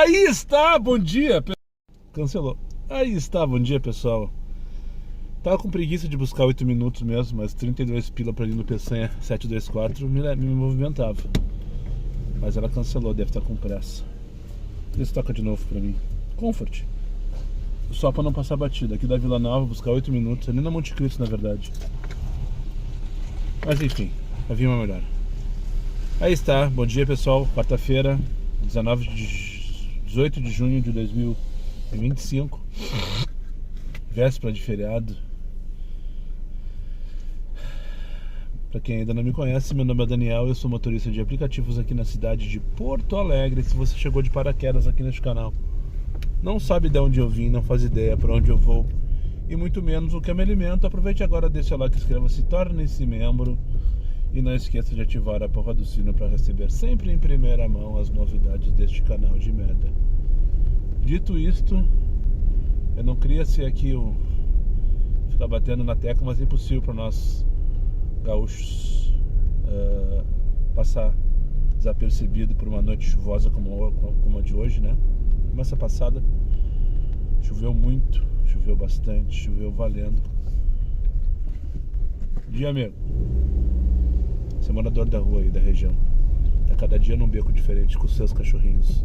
Aí está, bom dia. Cancelou. Aí está, bom dia, pessoal. Tava com preguiça de buscar 8 minutos mesmo, mas 32 pila pra ir no Peçanha 724 me movimentava. Mas ela cancelou, deve estar com pressa. Isso toca de novo pra mim. Comfort. Só pra não passar batida. Aqui da Vila Nova, buscar 8 minutos. Ali na Monte Cristo, na verdade. Mas enfim, vai vir uma melhor. Aí está, bom dia, pessoal. Quarta-feira, 18 de junho de 2025. Véspera de feriado. Para quem ainda não me conhece, meu nome é Daniel, eu sou motorista de aplicativos aqui na cidade de Porto Alegre. Se você chegou de paraquedas aqui neste canal, não sabe de onde eu vim, não faz ideia para onde eu vou e muito menos o que eu me alimento, aproveite agora, deixa o like, inscreva-se, torne-se membro e não esqueça de ativar a porra do sino para receber sempre em primeira mão as novidades deste canal de merda. Dito isto, eu não queria ser aqui ficar batendo na tecla, mas é impossível para nós gaúchos passar desapercebido por uma noite chuvosa como a de hoje, né? Semana passada choveu muito, choveu bastante, choveu valendo. Dia, amigo. Você é morador da rua aí, da região. Tá cada dia num beco diferente com os seus cachorrinhos.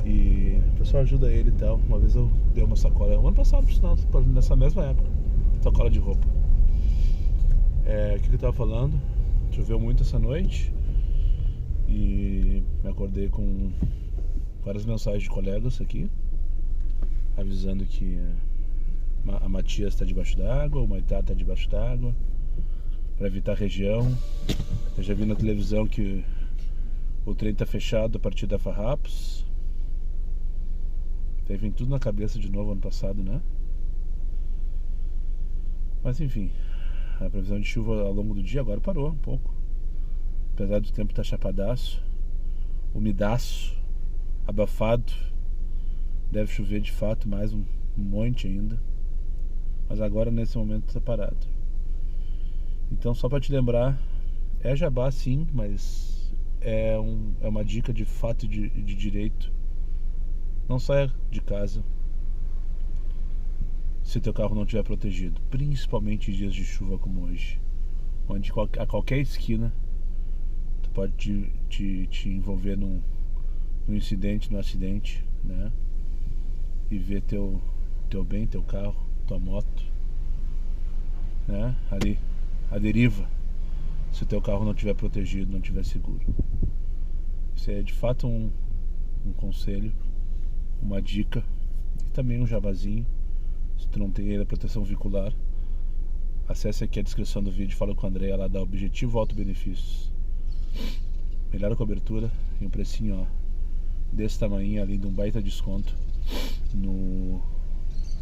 E o pessoal ajuda ele e tal. Uma vez eu dei uma sacola, ano passado, por sinal, nessa mesma época, sacola de roupa. O que eu tava falando? Choveu muito essa noite e me acordei com várias mensagens de colegas aqui avisando que a Matias está debaixo d'água, o Maitá está debaixo d'água, para evitar a região. Eu já vi na televisão que o trem está fechado a partir da Farrapos. Daí vem tudo na cabeça de novo ano passado, né? Mas enfim, a previsão de chuva ao longo do dia agora parou um pouco. Apesar do tempo estar chapadaço, umidaço, abafado. Deve chover de fato mais um monte ainda. Mas agora nesse momento está parado. Então só para te lembrar, é jabá sim, mas é uma dica de fato de direito. Não saia de casa se teu carro não estiver protegido, principalmente em dias de chuva como hoje, onde a qualquer esquina tu pode te envolver num incidente, num acidente, né? E ver teu bem, teu carro, tua moto, né? Ali, a deriva, se o teu carro não estiver protegido, não estiver seguro. Isso é de fato um conselho, uma dica e também um jabazinho. Se tu não tem ainda proteção veicular, acesse aqui a descrição do vídeo, fala com a Andrea lá da Objetivo Auto Benefícios. Melhor cobertura e um precinho, ó, desse tamanho, além de um baita desconto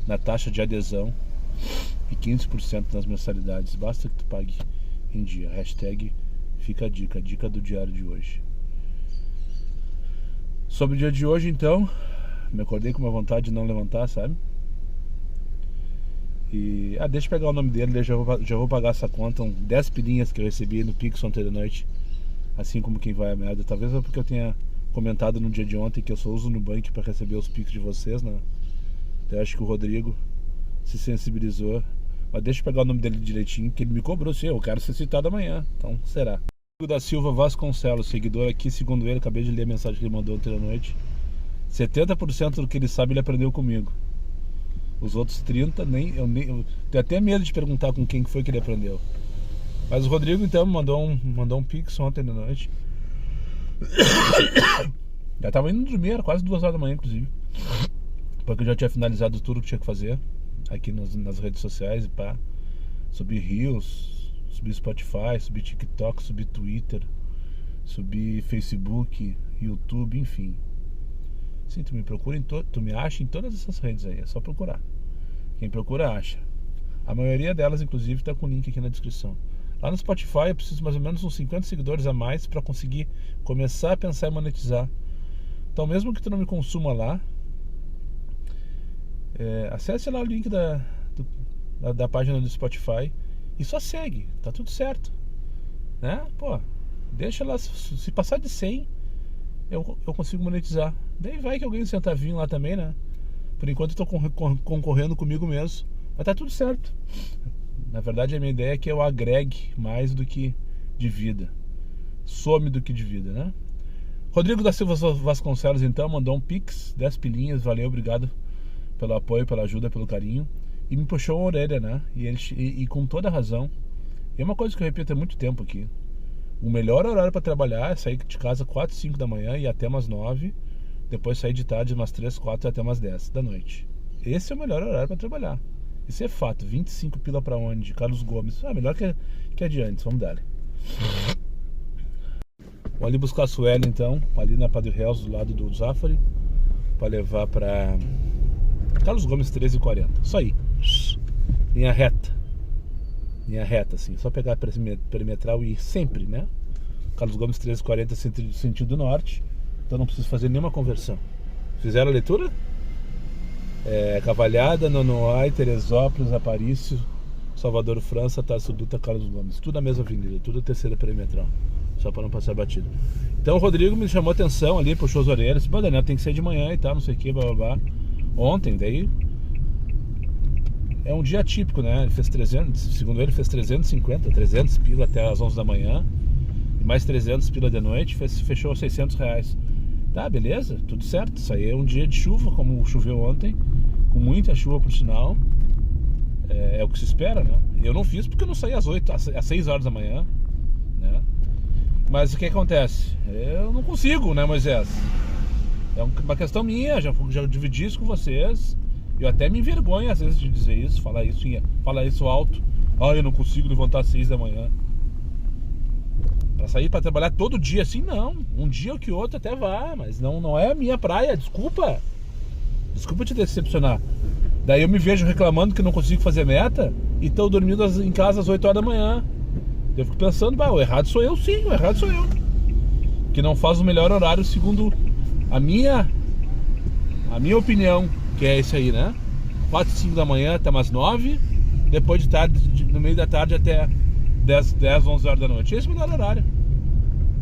na taxa de adesão e 15% nas mensalidades. Basta que tu pague em dia. Hashtag fica a dica do diário de hoje. Sobre o dia de hoje, então, me acordei com uma vontade de não levantar, sabe? E deixa eu pegar o nome dele, já vou pagar essa conta, 10 pilinhas que eu recebi no Pix ontem de noite, assim como quem vai a merda. Talvez é porque eu tenha comentado no dia de ontem que eu só uso o Nubank para receber os Pix de vocês, né? Eu acho que o Rodrigo se sensibilizou. Mas deixa eu pegar o nome dele direitinho, que ele me cobrou, sim, eu quero ser citado amanhã, então será. Rodrigo da Silva Vasconcelos, seguidor aqui, segundo ele, acabei de ler a mensagem que ele mandou ontem à noite. 70% do que ele sabe ele aprendeu comigo. Os outros 30%, eu tenho até medo de perguntar com quem foi que ele aprendeu. Mas o Rodrigo então mandou um pix ontem da noite. Já tava indo dormir, era quase 2 horas da manhã, inclusive, porque eu já tinha finalizado tudo que tinha que fazer aqui nas redes sociais e pá. Subi Reels, subi Spotify, subi TikTok, subi Twitter, subi Facebook, YouTube, enfim. Sim, tu me procura tu me acha em todas essas redes aí, é só procurar. Quem procura acha. A maioria delas, inclusive, tá com o link aqui na descrição. Lá no Spotify eu preciso mais ou menos uns 50 seguidores a mais para conseguir começar a pensar em monetizar. Então mesmo que tu não me consuma lá, acesse lá o link da página do Spotify e só segue, tá tudo certo, né? Pô, deixa lá, se passar de 100 eu consigo monetizar. Daí vai que eu ganho um centavinho lá também, né? Por enquanto eu tô concorrendo comigo mesmo. Mas tá tudo certo. Na verdade, a minha ideia é que eu agregue mais do que divida. Some do que divida, né? Rodrigo da Silva Vasconcelos, então, mandou um pix, 10 pilinhas. Valeu, obrigado pelo apoio, pela ajuda, pelo carinho. E me puxou a orelha, né? E com toda razão. E é uma coisa que eu repito há muito tempo aqui. O melhor horário para trabalhar é sair de casa 4, 5 da manhã e até umas 9. Depois sair de tarde umas 3, 4 e até umas 10 da noite. Esse é o melhor horário para trabalhar. Isso é fato. 25 pila para onde? Carlos Gomes. Melhor que adiante. Vamos dar. Vou ali buscar a Sueli, então. Ali na Padre Reus, do lado do Zafari. Para levar para Carlos Gomes 13,40. Isso aí. Linha reta. Linha reta, assim. Só pegar a perimetral e ir sempre, né? Carlos Gomes 13,40 sentido norte. Então não preciso fazer nenhuma conversão. Fizeram a leitura? Cavalhada, Nonoai, Teresópolis, Aparício, Salvador, França, Tarso Dutra, Carlos Gomes. Tudo a mesma avenida, tudo a terceira perimetral. Só para não passar batido. Então o Rodrigo me chamou a atenção ali, puxou as orelhas. Pô, Daniel, tem que ser de manhã e tal, não sei o que, blá blá blá. Ontem, daí... É um dia típico, né? Ele fez 300, segundo ele, fez 350, 300 pila até as 11 da manhã. E mais 300 pila de noite, fechou R$600. Tá, beleza, tudo certo. Isso aí é um dia de chuva, como choveu ontem. Com muita chuva, por sinal. É o que se espera, né? Eu não fiz porque eu não saí às 6 horas da manhã, né? Mas o que acontece? Eu não consigo, né, Moisés? É uma questão minha, já dividi isso com vocês. Eu até me envergonho às vezes de dizer isso, falar isso alto. Eu não consigo levantar às 6 da manhã. Pra sair pra trabalhar todo dia assim, não. Um dia ou que outro até vá, mas não é a minha praia, desculpa. Desculpa te decepcionar. Daí eu me vejo reclamando que não consigo fazer meta e tô dormindo em casa às 8 horas da manhã. Eu fico pensando, o errado sou eu, sim, o errado sou eu. Que não faz o melhor horário segundo a minha opinião, que é esse aí, né? 4, 5 da manhã até umas 9, depois de tarde, no meio da tarde até 10, 11 horas da noite. Esse é o melhor horário.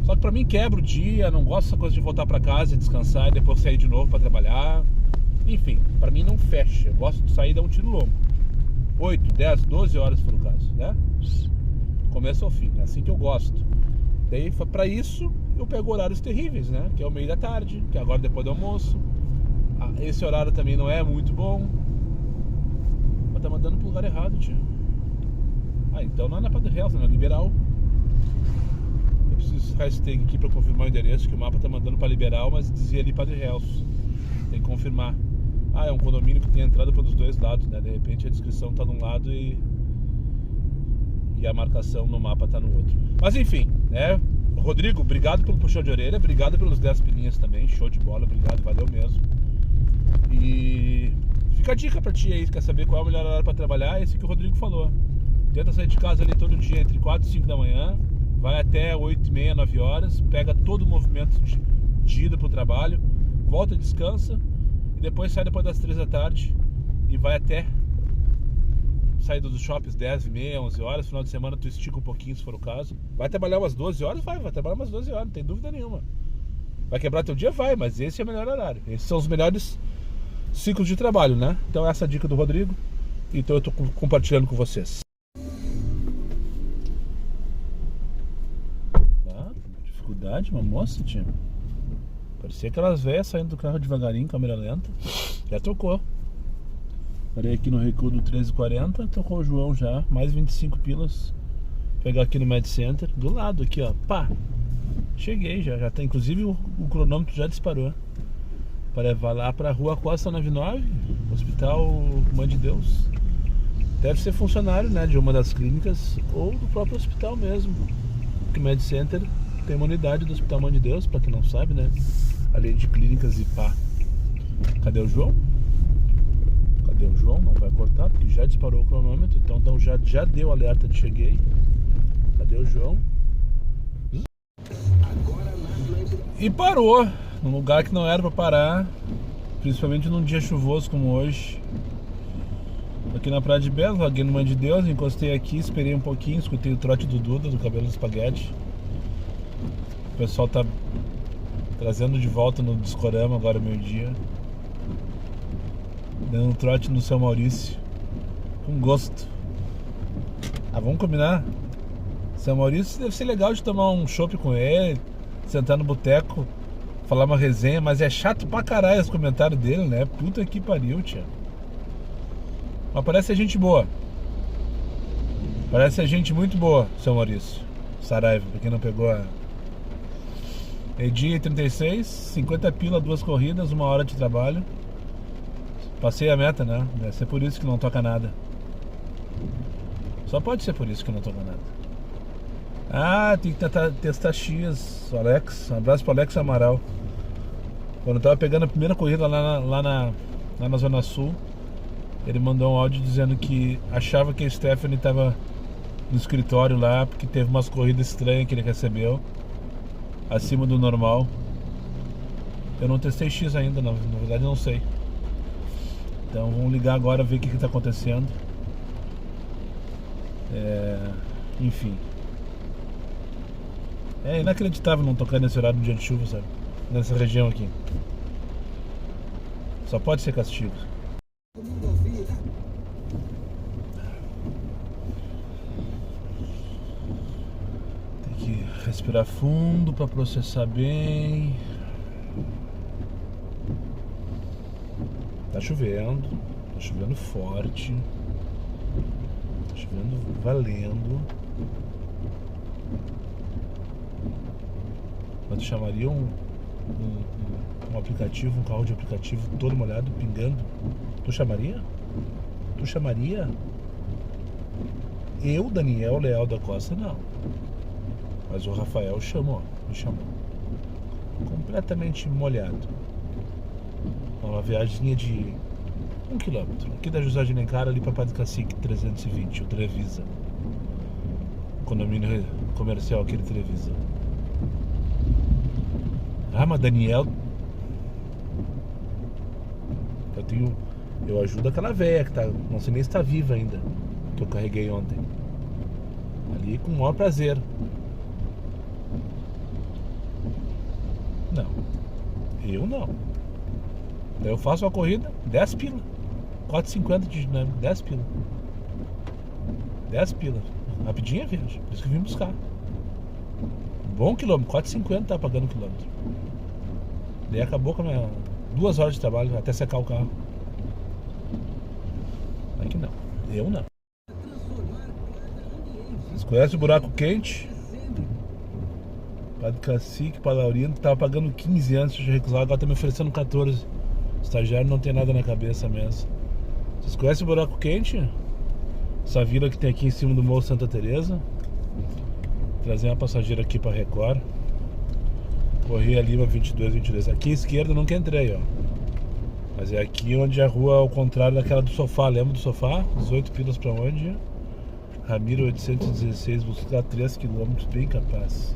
Só que pra mim quebra o dia, não gosto dessa coisa de voltar pra casa e descansar e depois sair de novo pra trabalhar. Enfim, pra mim não fecha. Eu gosto de sair e dar um tiro longo. 8, 10, 12 horas se for o caso, né? Começo ao fim, é assim que eu gosto. Daí, pra isso, eu pego horários terríveis, né? Que é o meio da tarde, que é agora depois do almoço. Esse horário também não é muito bom. Mas tá mandando pro lugar errado, tio. Então não é na Padre Reus, é na Liberal. Eu preciso hashtag aqui pra confirmar o endereço, que o mapa tá mandando pra Liberal, mas dizia ali Padre Reus. Tem que confirmar. É um condomínio que tem entrada pelos dois lados, né? De repente a descrição tá de um lado e a marcação no mapa tá no outro. Mas enfim, né? Rodrigo, obrigado pelo puxão de orelha, obrigado pelos 10 pilinhas também, show de bola, obrigado, valeu mesmo. E fica a dica pra ti aí, quer saber qual é o melhor horário pra trabalhar? Esse que o Rodrigo falou. Tenta sair de casa ali todo dia entre 4 e 5 da manhã, vai até 8 e meia, 9 horas, pega todo o movimento de ida pro trabalho, volta, descansa e depois sai depois das 3 da tarde e vai até saída dos shoppings 10 e meia, 11 horas, final de semana tu estica um pouquinho se for o caso. Vai trabalhar umas 12 horas? Vai trabalhar umas 12 horas, não tem dúvida nenhuma. Vai quebrar teu dia? Vai, mas esse é o melhor horário. Esses são os melhores ciclos de trabalho, né? Então essa é a dica do Rodrigo, então eu tô compartilhando com vocês. Dificuldade, uma moça, tia. Parecia aquelas velhas saindo do carro devagarinho, câmera lenta. Já trocou. Parei aqui no recuo do 13,40, tocou o João já, mais 25 pilas. Pegar aqui no Med Center, do lado aqui, ó, pá. Cheguei já tá, inclusive o cronômetro já disparou. Para levar lá pra Rua Costa 99, Hospital Mãe de Deus. Deve ser funcionário, né, de uma das clínicas ou do próprio hospital mesmo. Porque o Med Center tem uma unidade do Hospital Mãe de Deus, pra quem não sabe, né? Além de clínicas e pá. Cadê o João? Cadê o João? Não vai cortar, porque já disparou o cronômetro. Então já deu alerta de cheguei. Cadê o João? E parou num lugar que não era pra parar, principalmente num dia chuvoso como hoje. Aqui na Praia de Belo, larguei no Mãe de Deus, encostei aqui, esperei um pouquinho, escutei o trote do Duda, do Cabelo do Espaguete. O pessoal tá Trazendo de volta no Discorama agora meio-dia. Dando um trote no Seu Maurício. Com gosto. Ah, vamos combinar? Seu Maurício deve ser legal de tomar um chopp com ele, sentar no boteco, falar uma resenha, mas é chato pra caralho os comentários dele, né? Puta que pariu, tia. Mas parece ser gente boa. Parece ser gente muito boa, Seu Maurício Saraiva, pra quem não pegou a... Meio-dia e 36, 50 pila, 2 corridas, 1 hora de trabalho. Passei a meta, né? Deve ser por isso que não toca nada. Só pode ser por isso que não toca nada. Ah, tem que testar X, o Alex. Um abraço pro Alex Amaral. Quando eu tava pegando a primeira corrida lá na Zona Sul, ele mandou um áudio dizendo que achava que a Stephanie tava no escritório lá, porque teve umas corridas estranhas que ele recebeu, acima do normal. Eu não testei X ainda, na verdade não sei. Então vamos ligar agora, ver o que tá acontecendo. Enfim. É inacreditável não tocar nesse horário no dia de chuva, sabe? Nessa região aqui. Só pode ser castigo. Tem que respirar fundo pra processar bem. Tá chovendo forte. Tá chovendo valendo. Mas tu chamaria um aplicativo, um carro de aplicativo todo molhado, pingando? Tu chamaria? Tu chamaria? Eu, Daniel Leal da Costa, não. Mas o Rafael me chamou. Completamente molhado. Uma viagemzinha de 1 quilômetro. Aqui da José de Alencar, ali pra Padre Cacique, 320, o Trevisa. Condomínio comercial aquele Trevisa. Ah, mas Daniel... Eu ajudo aquela véia que tá... Não sei nem se tá viva ainda, que eu carreguei ontem. Ali com o maior prazer. Não. Eu não. Daí eu faço uma corrida, 10 pila. 4,50 de dinâmica, 10 pila. 10 pila. Rapidinho a viagem, por isso que eu vim buscar. Bom quilômetro, 4,50 tá pagando o quilômetro. Daí acabou com a minha 2 horas de trabalho até secar o carro. Aqui não, eu não. Vocês conhecem o buraco quente? Padre Cacique, Padre Laurindo, tava pagando 15 antes de recusar, agora tá me oferecendo 14. Estagiário não tem nada na cabeça mesmo. Vocês conhecem o buraco quente? Essa vila que tem aqui em cima do Morro Santa Teresa. Trazer uma passageira aqui pra Record. Corri ali uma 22, 22. Aqui à esquerda eu nunca entrei, ó. Mas é aqui onde a rua ao contrário daquela do Sofá. Lembra do Sofá? 18 pilas pra onde? Ramiro 816, buscar 3 km, bem capaz.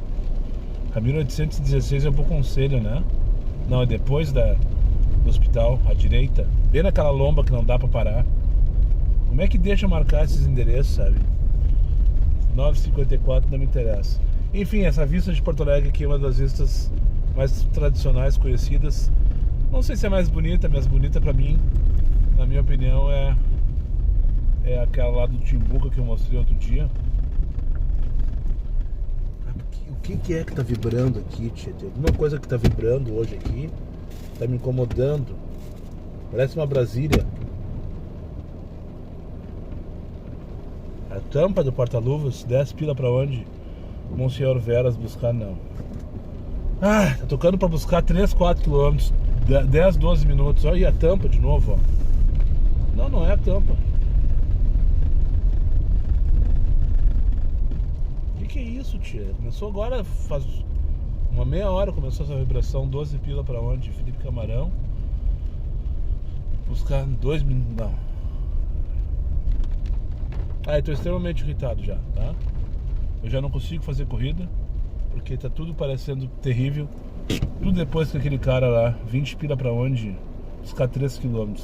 Ramiro 816 é pro conselho, né? Não, é depois do hospital, à direita. Bem naquela lomba que não dá pra parar. Como é que deixa marcar esses endereços, sabe? 9,54 não me interessa. Enfim, essa vista de Porto Alegre aqui é uma das vistas mais tradicionais, conhecidas. Não sei se é mais bonita, mas bonita pra mim, na minha opinião, é aquela lá do Timbuca que eu mostrei outro dia. O que é que tá vibrando aqui, tia? Tem alguma coisa que tá vibrando hoje aqui, tá me incomodando. Parece uma Brasília. A tampa do porta-luvas, 10 pila pra onde? Monsenhor Veras buscar, não. Ah, tá tocando pra buscar 3, 4 quilômetros, 10, 12 minutos. Olha aí a tampa de novo, ó. Não, não é a tampa. O que é isso, tia? Começou agora, faz uma meia hora começou essa vibração. 12 pila pra onde? Felipe Camarão. Buscar 2 minutos, não. Ah, eu tô extremamente irritado já, tá? Eu já não consigo fazer corrida, porque tá tudo parecendo terrível. Tudo depois que aquele cara lá, 20 pila pra onde? Buscar 3 km.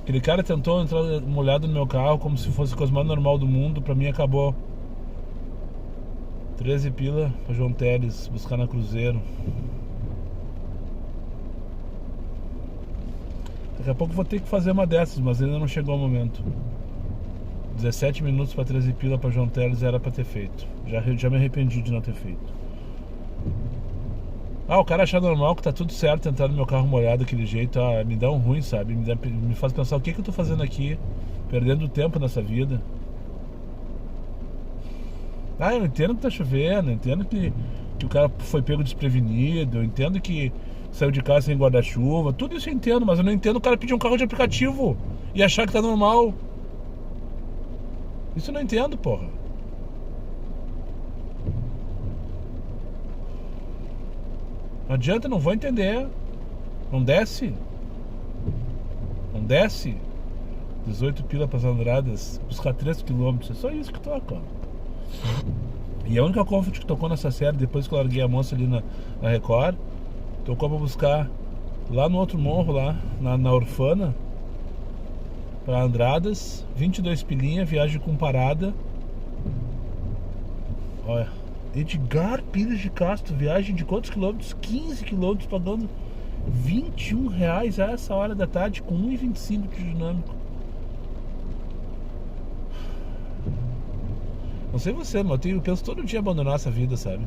Aquele cara tentou entrar molhado no meu carro como se fosse a coisa mais normal do mundo. Pra mim acabou. 13 pila pra João Teles, buscar na Cruzeiro. Daqui a pouco vou ter que fazer uma dessas, mas ainda não chegou o momento. 17 minutos para 13 pila para João Teles era para ter feito. Já me arrependi de não ter feito. O cara achar normal que tá tudo certo entrar no meu carro molhado daquele jeito, me dá um ruim, sabe? Me faz pensar o que eu tô fazendo aqui, perdendo tempo nessa vida. Eu entendo que tá chovendo, eu entendo que o cara foi pego desprevenido, eu entendo que saiu de casa sem guarda-chuva, tudo isso eu entendo, mas eu não entendo o cara pedir um carro de aplicativo e achar que tá normal. Isso eu não entendo, porra. Não adianta, não vou entender. Não desce. Não desce. 18 pila para as Andradas, buscar 3 km. É só isso que toca. E a única Comfort que tocou nessa série, depois que eu larguei a moça ali na Record, tocou pra buscar lá no outro morro, lá na Orfana, para Andradas, 22 pilinha, viagem com parada. Olha, Edgar Pires de Castro, viagem de quantos quilômetros? 15 quilômetros, pagando R$21 a essa hora da tarde, com 1,25 de dinâmico. Não sei você, mas eu penso todo dia em abandonar essa vida, sabe?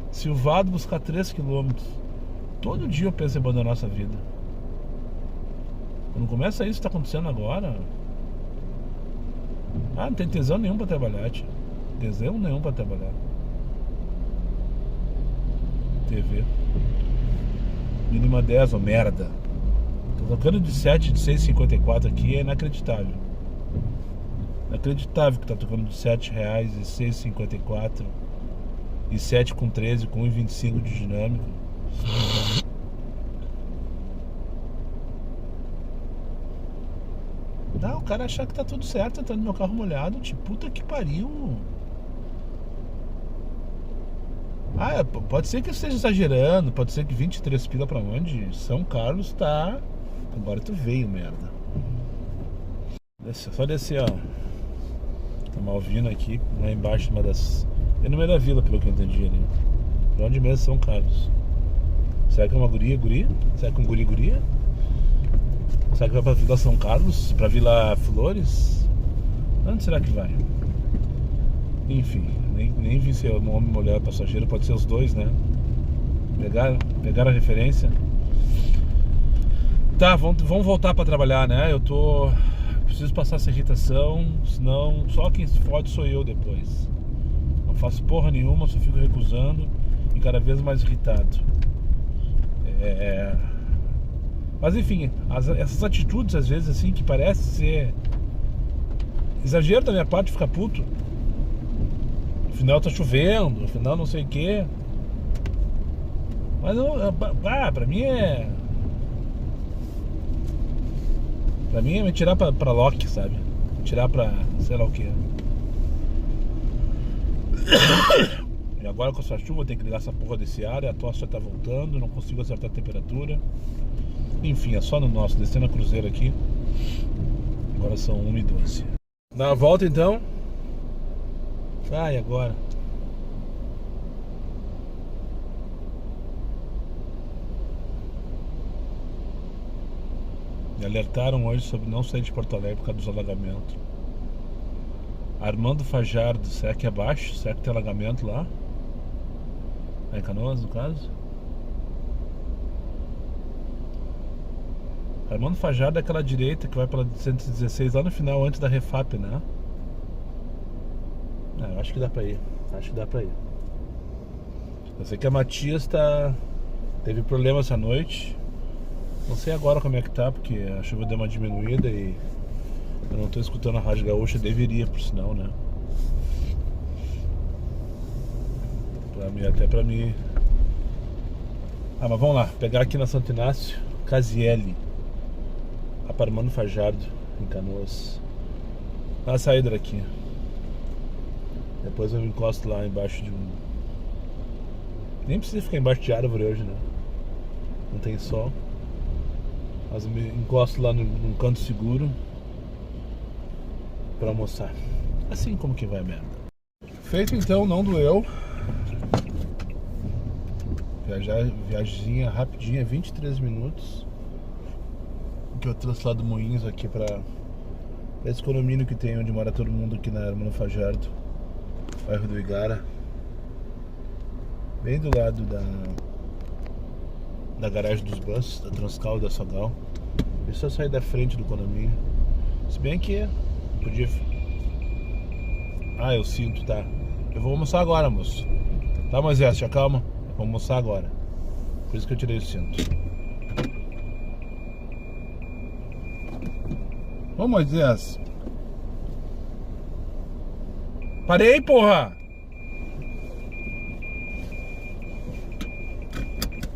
Silvado buscar 3 km. Todo dia eu penso em abandonar essa vida. Quando começa isso, tá acontecendo agora. Não tem tesão nenhum pra trabalhar, tio. Tesão nenhum pra trabalhar. TV. Mínima 10, merda. Tô tocando de 7 de 6,54 aqui, é inacreditável. Inacreditável que tá tocando de R$7 e 6,54 e 7 com 13 com 1,25 de dinâmico. O cara achar que tá tudo certo entrando no meu carro molhado, tipo, puta que pariu. Pode ser que eu esteja exagerando, pode ser que 23 pila pra onde? São Carlos tá. Agora tu veio, merda. Só descer, ó. Tá Malvina aqui, lá embaixo, uma das. É no meio da vila, pelo que eu entendi ali. Pra onde mesmo São Carlos? Será que é uma guria? Será que é um guria? Será que vai pra Vila São Carlos? Pra Vila Flores? Onde será que vai? Enfim, nem vi se é um homem ou mulher passageiro, pode ser os dois, né? Pegaram a referência. Tá, vamos voltar pra trabalhar, né? Preciso passar essa irritação, senão só quem se fode sou eu depois. Não faço porra nenhuma, só fico recusando e cada vez mais irritado. Mas enfim, essas atitudes às vezes assim que parece ser exagero da minha parte ficar puto. No final tá chovendo, no final não sei o que. Mas pra mim é. Pra mim é me tirar pra Loki, sabe? Me tirar pra sei lá o que. E agora com essa chuva eu tenho que ligar essa porra desse ar, a tosse já tá voltando, não consigo acertar a temperatura. Enfim, é só no nosso, descendo a cruzeiro aqui. Agora são 1h12. Dá a volta então. E agora? Me alertaram hoje sobre não sair de Porto Alegre por causa dos alagamentos. Armando Fajardo, será que é abaixo? Será que tem alagamento lá? Em Canoas, no caso? Armando Fajardo é aquela direita que vai pela 116 lá no final, antes da Refap, né? Eu acho que dá pra ir. Eu sei que a Matias teve problema essa noite. Não sei agora como é que tá, porque a chuva deu uma diminuída e eu não tô escutando a Rádio Gaúcha, deveria, por sinal, né? Até pra mim. Mas vamos lá, pegar aqui na Santo Inácio, Casiele, Armando Fajardo, em Canoas. Na saída daqui. Depois eu me encosto lá embaixo de um. Nem precisa ficar embaixo de árvore hoje, né? Não tem sol. Mas eu me encosto lá num canto seguro pra almoçar. Assim como que vai a merda. Feito então, não doeu. Viagemzinha rapidinha, 23 minutos. que eu trouxe lá do Moinhos aqui pra esse condomínio que tem onde mora todo mundo aqui na Hermano Fajardo, bairro do Igara, bem do lado da garagem dos bus, da Transcal e da Sogal. É só sair da frente do condomínio. Se bem que podia... Ah, eu sinto, tá. Eu vou almoçar agora, moço. Tá, Moisés, te acalma. Eu vou almoçar agora. Por isso que eu tirei o cinto. Ô, Moisés. Parei, porra!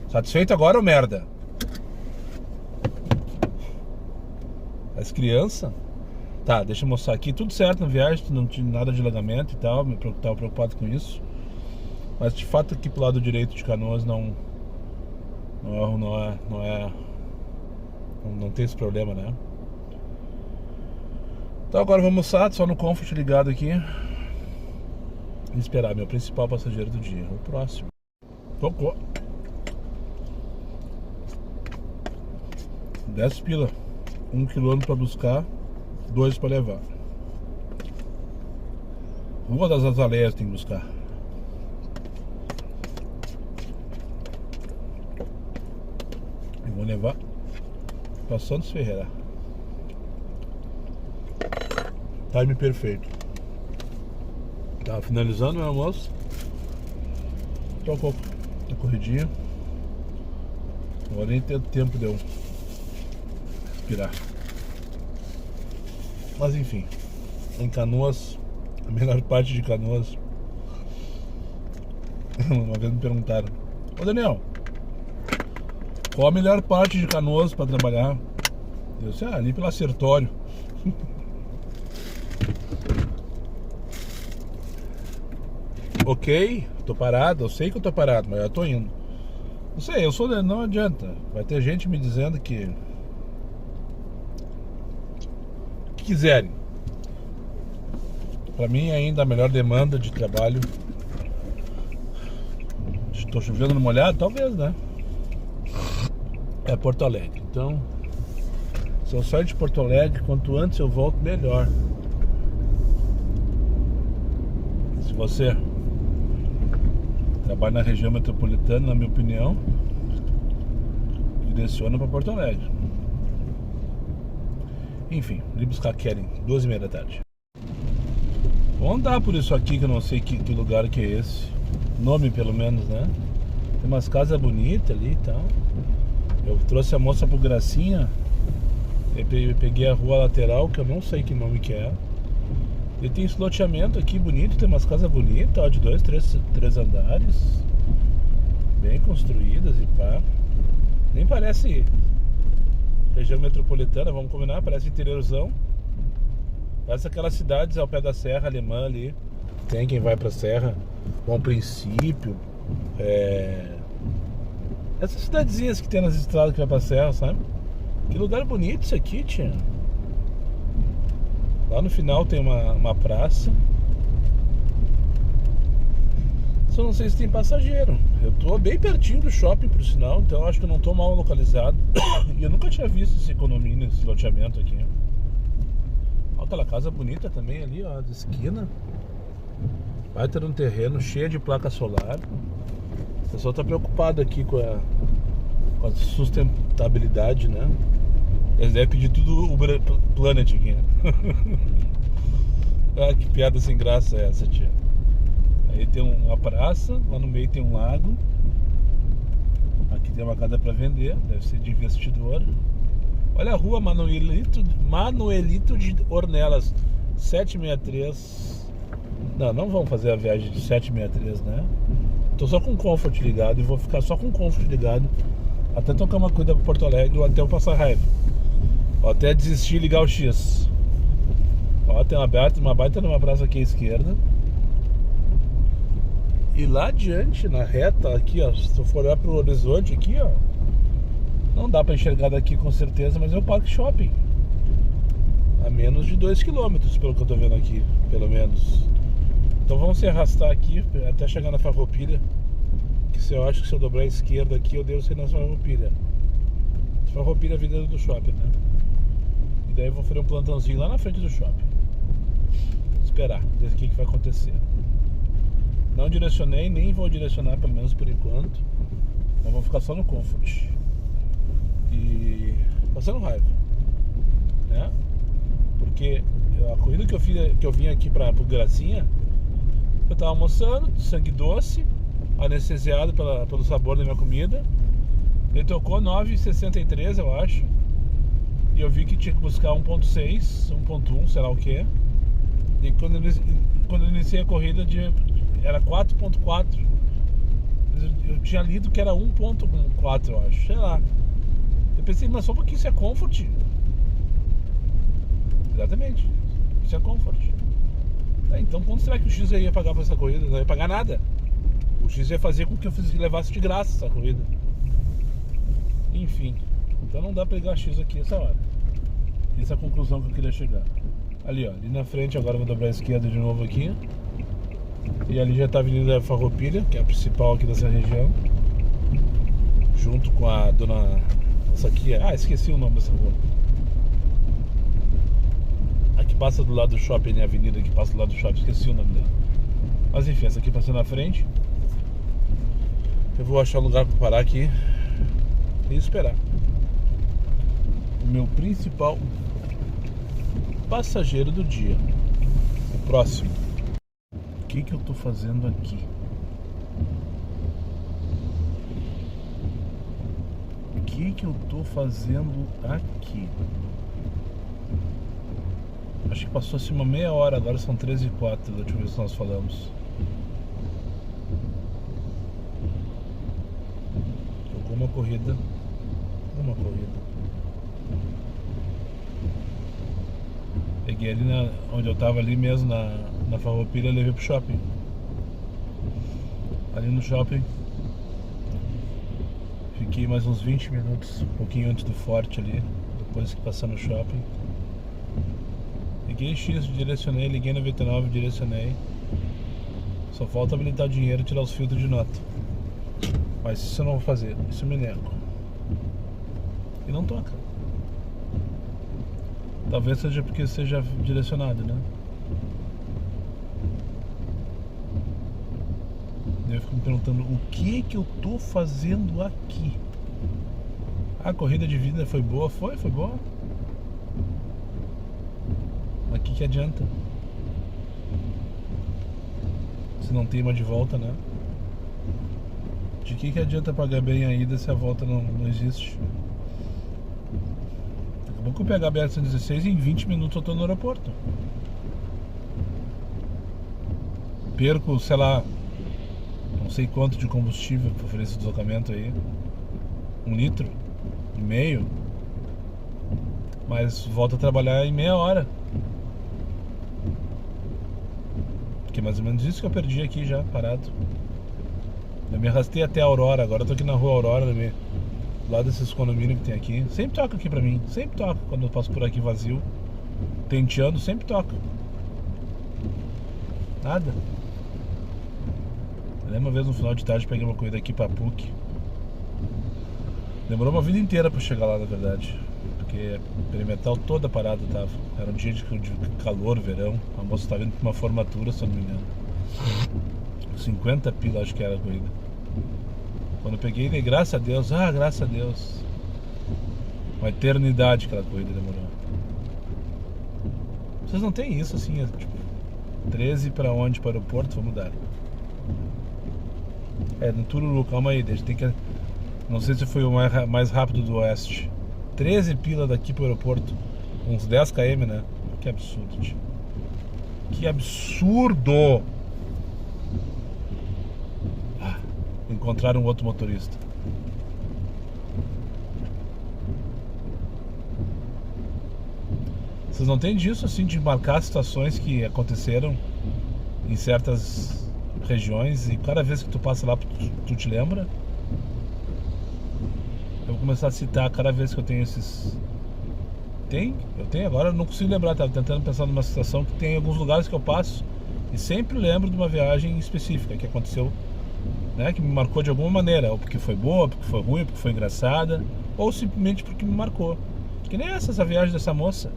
Satisfeito agora, ô merda? As crianças? Tá, deixa eu mostrar aqui. Tudo certo na viagem, não tinha nada de alagamento e tal. Tava preocupado com isso. Mas de fato aqui pro lado direito de Canoas não tem esse problema, né? Então agora vamos almoçar, só no Comfort ligado aqui. E esperar meu principal passageiro do dia, o próximo. Tocou. 10 pila. 1 quilômetro pra buscar, 2 pra levar. Rua das Azaleias tem que buscar. E vou levar pra Santos Ferreira. Time perfeito. Tá finalizando meu almoço. Tocou a corridinha. Agora nem tem tempo de eu respirar. Mas enfim, em Canoas, a melhor parte de Canoas. Uma vez me perguntaram: ô Daniel, qual a melhor parte de Canoas pra trabalhar? Eu disse: ali pelo Acertório. Ok, tô parado, eu sei que eu tô parado, mas eu tô indo. Não sei, não adianta. Vai ter gente me dizendo que quiserem. Pra mim ainda a melhor demanda de trabalho. Estou chovendo no molhado? Talvez, né? É Porto Alegre. Então, se eu sair de Porto Alegre, quanto antes eu volto, melhor. Se você trabalha na região metropolitana, na minha opinião, direciona para Porto Alegre. Enfim, vim buscar Keren, 2h30 da tarde. Vou andar por isso aqui, que eu não sei que lugar que é esse. Nome pelo menos, né? Tem umas casas bonitas ali e tal. Eu trouxe a moça pro Gracinha. Eu peguei a rua lateral, que eu não sei que nome que é. E tem esse loteamento aqui bonito, tem umas casas bonitas, ó, de 2, 3 andares. Bem construídas e pá. Nem parece região metropolitana, vamos combinar, parece interiorzão. Parece aquelas cidades ao pé da Serra Alemã ali. Tem quem vai pra Serra, Bom Princípio. Essas cidadezinhas que tem nas estradas que vai pra Serra, sabe? Que lugar bonito isso aqui, tia. Lá no final tem uma praça. Só não sei se tem passageiro. Eu tô bem pertinho do shopping, por sinal, então acho que eu não tô mal localizado. E eu nunca tinha visto esse condomínio, esse loteamento aqui. Olha aquela casa bonita também ali, ó, de esquina. Vai ter um terreno cheio de placa solar. O pessoal tá preocupado aqui com a sustentabilidade, né? Eles devem pedir tudo Uber Planet aqui, né? Ah, que piada sem graça é essa, tia. Aí tem uma praça, lá no meio tem um lago. Aqui tem uma casa pra vender, deve ser de investidor. Olha a rua Manuelito de Ornelas, 763. Não vamos fazer a viagem de 763, né? Tô só com o Comfort ligado e vou ficar só com o Comfort ligado até tocar uma corrida pra Porto Alegre ou até eu passar raiva. Ou até desistir e ligar o X. Ó, tem uma baita numa praça aqui à esquerda. E lá adiante, na reta aqui, ó, se eu for olhar pro horizonte aqui, ó, não dá pra enxergar daqui com certeza, mas é o Parque Shopping. A menos de 2 km, pelo que eu tô vendo aqui, pelo menos. Então vamos se arrastar aqui até chegar na Farroupilha. Que se eu acho que se eu dobrar a esquerda aqui, eu devo sair na Farroupilha. Farroupilha é a vida do shopping, né? daí eu vou fazer um plantãozinho lá na frente do shopping. Esperar, ver o que vai acontecer. Não direcionei, nem vou direcionar, pelo menos por enquanto. Mas vou ficar só no Comfort. E passando raiva, né? Porque a corrida que eu vim aqui pro Gracinha, eu tava almoçando, sangue doce, anestesiado pelo sabor da minha comida. Ele tocou 9,63, eu acho. E eu vi que tinha que buscar 1.6, 1.1, sei lá o que. E quando eu iniciei a corrida era 4.4. Eu tinha lido que era 1.4, eu acho, sei lá. Eu pensei, mas só porque isso é Comfort. Exatamente, isso é Comfort. Então quanto será que o X ia pagar pra essa corrida? Não ia pagar nada. O X ia fazer com que eu levasse de graça essa corrida. Enfim, então não dá pra ligar X aqui essa hora. Essa é a conclusão que eu queria chegar. Ali, ó, ali na frente, agora eu vou dobrar a esquerda de novo aqui. E ali já tá a Avenida Farroupilha, que é a principal aqui dessa região. Junto com a dona... Essa aqui é... Ah, esqueci o nome dessa rua. A que passa do lado do shopping, né? A avenida que passa do lado do shopping, esqueci o nome dela. Mas enfim, essa aqui passando na frente. Eu vou achar um lugar pra parar aqui e esperar o meu principal passageiro do dia, o próximo. O que eu tô fazendo aqui? O que eu tô fazendo aqui? Acho que passou assim uma meia hora, agora são 13h04 da última vez que nós falamos. Tocou uma corrida. Peguei ali onde eu tava ali mesmo, na Farroupilha, levei pro shopping. Ali no shopping fiquei mais uns 20 minutos, um pouquinho antes do Forte ali, depois que passar no shopping. Liguei X, direcionei, liguei 99, direcionei. Só falta habilitar o dinheiro e tirar os filtros de nota. Mas isso eu não vou fazer, isso eu me nego. E não toca. Talvez seja porque seja direcionado, né? Eu fico me perguntando o que eu tô fazendo aqui. A corrida de vida foi boa? Foi boa. Mas o que adianta? Se não tem uma de volta, né? De que adianta pagar bem a ida se a volta não existe? Acabou que eu pegar a BR-116 e em 20 minutos eu tô no aeroporto. Perco, sei lá, não sei quanto de combustível para fazer esse deslocamento aí. 1,5 litros. Mas volto a trabalhar em meia hora. Que é mais ou menos isso que eu perdi aqui já, parado. Eu me arrastei até a Aurora, agora eu tô aqui na rua Aurora, do lado desses condomínios que tem aqui. Sempre toca aqui pra mim, sempre toca. Quando eu passo por aqui vazio, tenteando, sempre toca. Nada. Eu lembro uma vez no final de tarde, peguei uma corrida aqui pra PUC. Demorou uma vida inteira pra chegar lá, na verdade. Porque a perimetral toda parada tava. Era um dia de calor, verão. A moça tava indo pra uma formatura, se eu não me engano. 50 pila, acho que era a corrida. Quando eu peguei, dei graças a Deus. Ah, graças a Deus. Uma eternidade aquela corrida demorou. Vocês não tem isso assim, tipo 13 pra onde? Para o aeroporto? Vamos dar. É, no Tururu, calma aí, tem que... Não sei se foi o mais rápido do oeste. 13 pila daqui pro aeroporto. Uns 10 km, né? Que absurdo, tio. Que absurdo! Encontraram um outro motorista. Vocês não têm disso assim, de marcar situações que aconteceram em certas regiões e cada vez que tu passa lá tu te lembra? Eu vou começar a citar cada vez que eu tenho esses... Eu tenho agora, eu não consigo lembrar, tava tentando pensar numa situação que tem alguns lugares que eu passo e sempre lembro de uma viagem específica que aconteceu, né, que me marcou de alguma maneira, ou porque foi boa, ou porque foi ruim, ou porque foi engraçada, ou simplesmente porque me marcou. Que nem essa viagem dessa moça.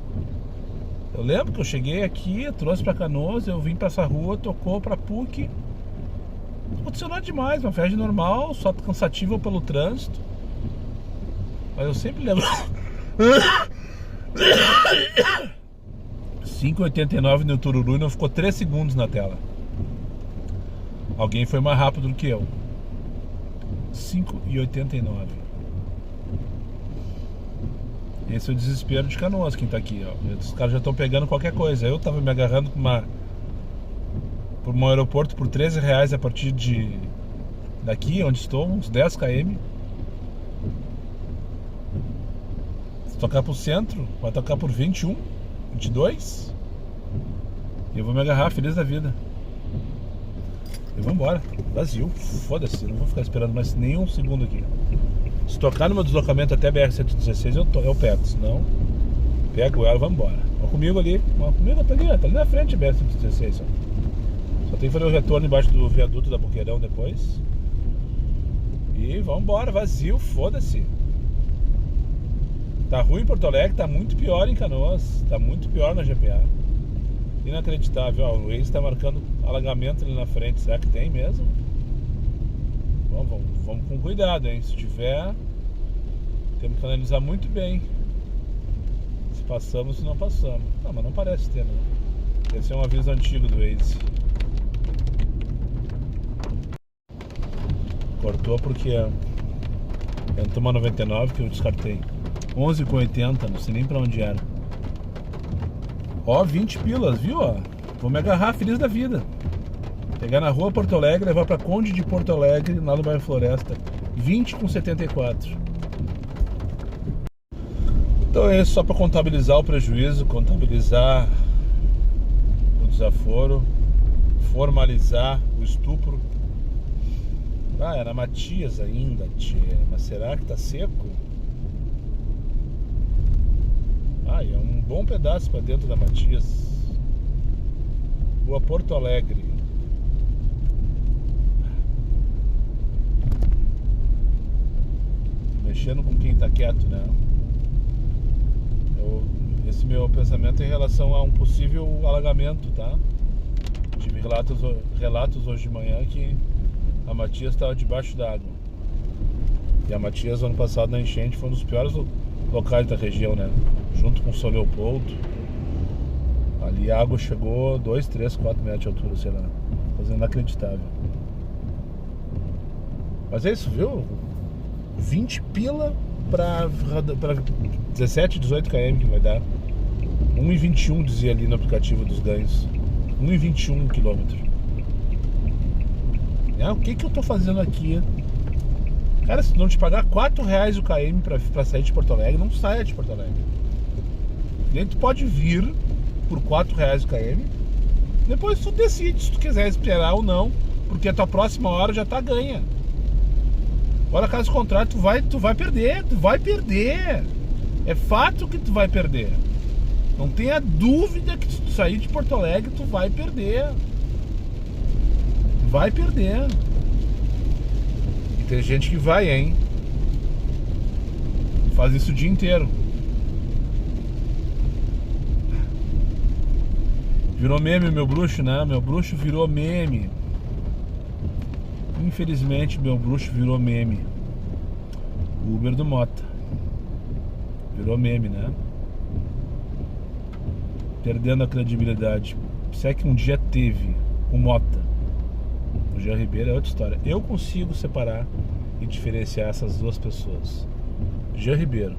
Eu lembro que eu cheguei aqui, eu trouxe pra Canoas, eu vim pra essa rua, tocou pra PUC. Não aconteceu nada demais, uma viagem normal, só cansativa pelo trânsito. Mas eu sempre lembro. 5,89 no Tururu e não ficou 3 segundos na tela. Alguém foi mais rápido do que eu. 5,89. Esse é o desespero de Canoas, quem tá aqui, ó. Os caras já estão pegando qualquer coisa. Eu tava me agarrando por um aeroporto por R$13 a partir daqui, onde estou, uns 10 km. Se tocar pro centro, vai tocar por 21, 22. E eu vou me agarrar, feliz da vida. E vou embora, vazio, foda-se, não vou ficar esperando mais nenhum segundo aqui. Se tocar no meu deslocamento até BR-116 eu pego, senão pego ela e vou embora. Comigo ali tá ali na frente da BR-116, só tem que fazer o retorno embaixo do viaduto da Boqueirão depois. E vamos embora, vazio, foda-se. Tá ruim em Porto Alegre, tá muito pior em Canoas, tá muito pior na GPA. Inacreditável, ó, o Waze tá marcando alagamento ali na frente, será que tem mesmo? Vamos com cuidado, hein? Se tiver, temos que analisar muito bem se passamos ou se não passamos. Não, mas não parece ter, não. Esse é um aviso antigo do Waze. Cortou porque entrou uma 99 que eu descartei. 11,80, não sei nem pra onde era. Ó, 20 pilas, viu? Ó, vou me agarrar, feliz da vida. Pegar na rua Porto Alegre, levar pra Conde de Porto Alegre, lá no bairro Floresta. 20,74. Então é isso, só pra contabilizar o prejuízo, contabilizar o desaforo, formalizar o estupro. Ah, era Matias ainda, tchê. Mas será que tá seco? Ah, é um bom pedaço pra dentro da Matias. Rua Porto Alegre. Mexendo com quem tá quieto, né? Esse meu pensamento é em relação a um possível alagamento, tá? Tive relatos hoje de manhã que a Matias estava debaixo d'água. E a Matias, ano passado, na enchente, foi um dos piores locais da região, né? Junto com o São Leopoldo. Ali a água chegou 2, 3, 4 metros de altura, sei lá. Coisa inacreditável. Mas é isso, viu? 20 pila pra 17, 18 km que vai dar. 1,21 dizia ali no aplicativo dos ganhos. 1,21 km. O que eu tô fazendo aqui? Cara, se não te pagar R$4 o km pra sair de Porto Alegre, não saia de Porto Alegre. Nem tu pode vir por R$4 o km. Depois tu decide se tu quiser esperar ou não, porque a tua próxima hora já tá ganha. Agora, caso contrário, tu vai perder. É fato que tu vai perder. Não tenha dúvida que se tu sair de Porto Alegre, tu vai perder. Vai perder. E tem gente que vai, hein? Faz isso o dia inteiro. Virou meme meu bruxo, né? Meu bruxo virou meme. Infelizmente, meu bruxo virou meme. O Uber do Mota virou meme, né? Perdendo a credibilidade. Se é que um dia teve o Mota, o Jean Ribeiro é outra história. Eu consigo separar e diferenciar essas duas pessoas. Jean Ribeiro,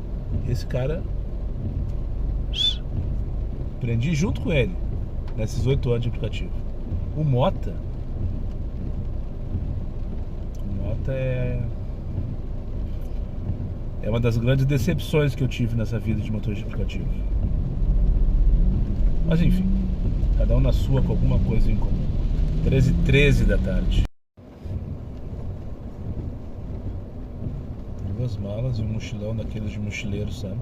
esse cara, aprendi junto com ele nesses 8 anos de aplicativo. O Mota é uma das grandes decepções que eu tive nessa vida de motorista de aplicativo. Mas enfim, cada um na sua com alguma coisa em comum. 13h13 da tarde. 2 malas e um mochilão daqueles de mochileiro, sabe?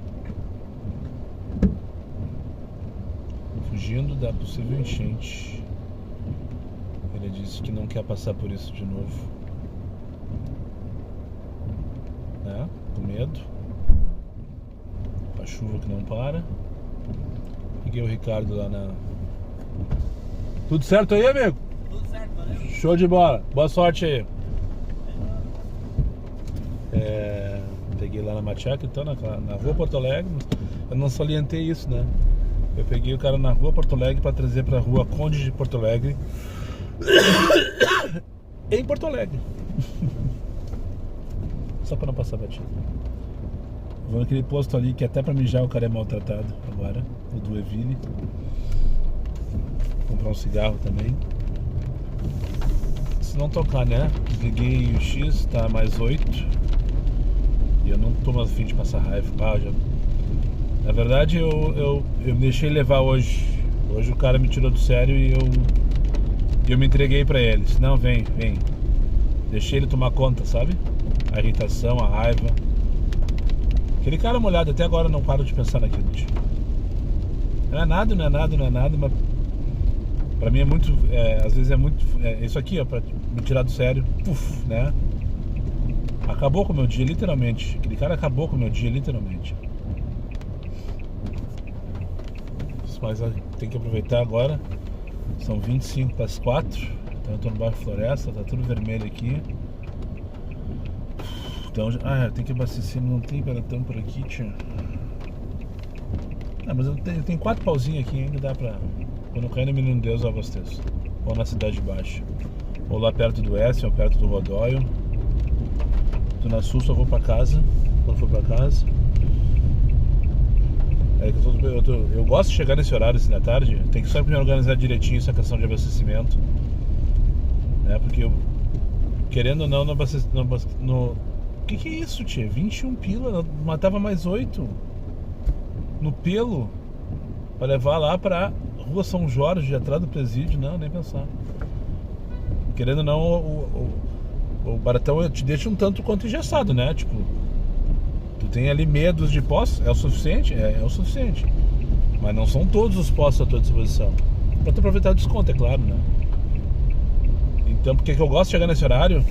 Fugindo da possível enchente. Ele disse que não quer passar por isso de novo. Com medo, chuva que não para. Peguei o Ricardo lá na... Tudo certo aí, amigo? Tudo certo, valeu. Show de bola. Boa sorte aí. Peguei lá na Machaca, então, na rua Porto Alegre. Eu não salientei isso, né? Eu peguei o cara na rua Porto Alegre pra trazer pra rua Conde de Porto Alegre. Em Porto Alegre. Só pra não passar batido. Vou naquele posto ali que até pra mijar o cara é maltratado agora. O do Evile. Comprar um cigarro também. Se não tocar, né? Desliguei o X, tá mais 8. E eu não tô mais afim de passar raiva. Na verdade eu me deixei levar hoje. Hoje o cara me tirou do sério e eu me entreguei pra ele. Disse, não, vem. Deixei ele tomar conta, sabe? A irritação, a raiva. Aquele cara molhado, até agora eu não paro de pensar naquilo. Não é nada, mas pra mim é muito, às vezes é muito, isso aqui, ó, pra me tirar do sério, puf, né? Acabou com o meu dia, literalmente. Aquele cara acabou com o meu dia, literalmente. Mas tem que aproveitar agora. São 25 para as 4. Então eu tô no bairro Floresta, tá tudo vermelho aqui. Então, tem que abastecer, não tem Beratão por aqui, tia. Mas eu tenho 4 pauzinhos aqui, ainda dá pra... Quando eu cair no Menino Deus eu abasteço. Ou na Cidade Baixa. Ou lá perto do Oeste, ou perto do Rodóio. Tô na Sul, só vou pra casa. Quando for pra casa. Eu gosto de chegar nesse horário assim da tarde. Tem que sempre me organizar direitinho essa questão de abastecimento, né? Porque eu, querendo ou não, no que é isso, tia? 21 pila, matava mais 8 no pelo pra levar lá pra Rua São Jorge, atrás do presídio. Não, nem pensar. Querendo ou não, o baratão te deixa um tanto quanto engessado, né? Tipo, tu tem ali medos de postos, é o suficiente? É o suficiente. Mas não são todos os postos à tua disposição. Pra tu aproveitar o desconto, é claro, né? Então, por que eu gosto de chegar nesse horário?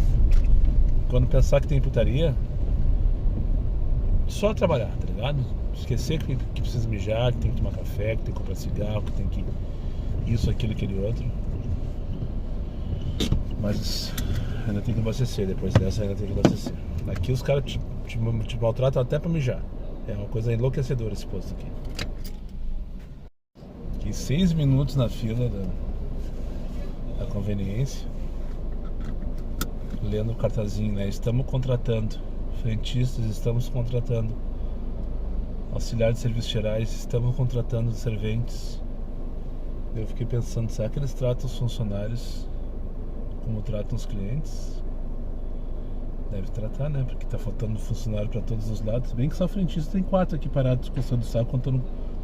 Quando pensar que tem putaria, só trabalhar, tá ligado? Esquecer que precisa mijar, que tem que tomar café, que tem que comprar cigarro, que tem que... Isso, aquilo, aquele outro. Mas ainda tem que abastecer, depois dessa ainda tem que abastecer. Aqui os caras te maltratam até pra mijar. É uma coisa enlouquecedora esse posto aqui. Fiquei 6 minutos na fila da conveniência, lendo o cartazinho, né? Estamos contratando frentistas, estamos contratando auxiliar de serviços gerais, estamos contratando serventes. Eu fiquei pensando, será que eles tratam os funcionários como tratam os clientes? Deve tratar, né? Porque tá faltando funcionário pra todos os lados. Bem que só frentista tem 4 aqui parados coçando o saco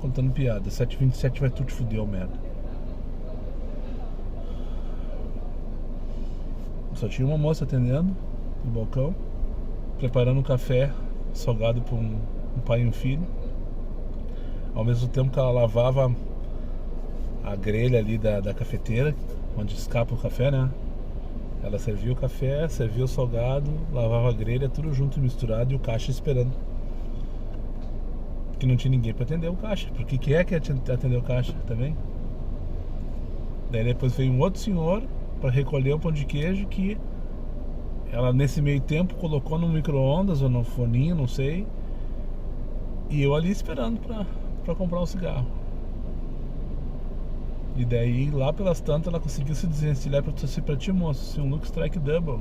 contando piada. 7h27 vai tudo te fuder, merda. Só tinha uma moça atendendo no balcão, preparando um café salgado para um pai e um filho. Ao mesmo tempo que ela lavava a grelha ali da cafeteira, onde escapa o café, né? Ela servia o café, servia o salgado, lavava a grelha, tudo junto e misturado, e o caixa esperando. Porque não tinha ninguém para atender o caixa. Porque quem é que ia atender o caixa, tá vendo? Daí depois veio um outro senhor para recolher o pão de queijo, que ela nesse meio tempo colocou no micro-ondas ou no forninho, não sei. E eu ali esperando para comprar um cigarro. E daí, lá pelas tantas, ela conseguiu se desvencilhar pra ti, moço, se um look strike double.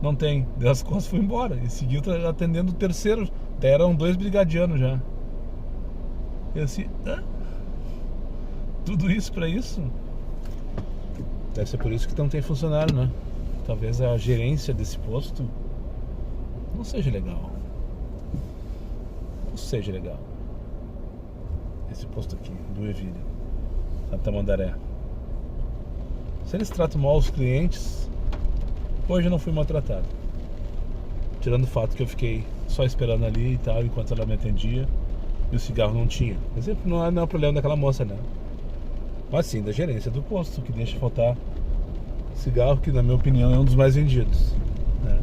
Não tem. Deu as costas e foi embora. E seguiu atendendo o terceiro. Daí eram 2 brigadianos já. E assim, tudo isso pra isso? Deve ser por isso que não tem funcionário, né? Talvez a gerência desse posto não seja legal. Não seja legal. Esse posto aqui, do Evile, Santa Mandaré. Se eles tratam mal os clientes, hoje eu não fui maltratado. Tirando o fato que eu fiquei só esperando ali e tal, enquanto ela me atendia, e o cigarro não tinha. Mas não é problema daquela moça, né? Mas sim da gerência do posto, que deixa faltar cigarro, que na minha opinião é um dos mais vendidos, né?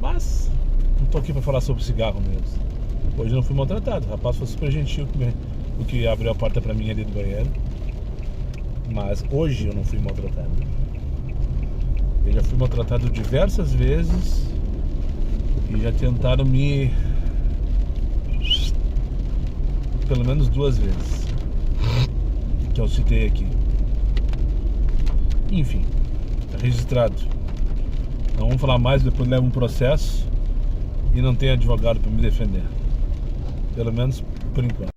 Mas não tô aqui pra falar sobre cigarro mesmo. Hoje eu não fui maltratado. O rapaz foi super gentil o que abriu a porta pra mim ali do banheiro. Mas hoje eu não fui maltratado. Eu já fui maltratado diversas vezes e já tentaram me... pelo menos 2 vezes que eu citei aqui. Enfim, tá registrado. Não vamos falar mais, depois leva um processo e não tem advogado para me defender. Pelo menos por enquanto.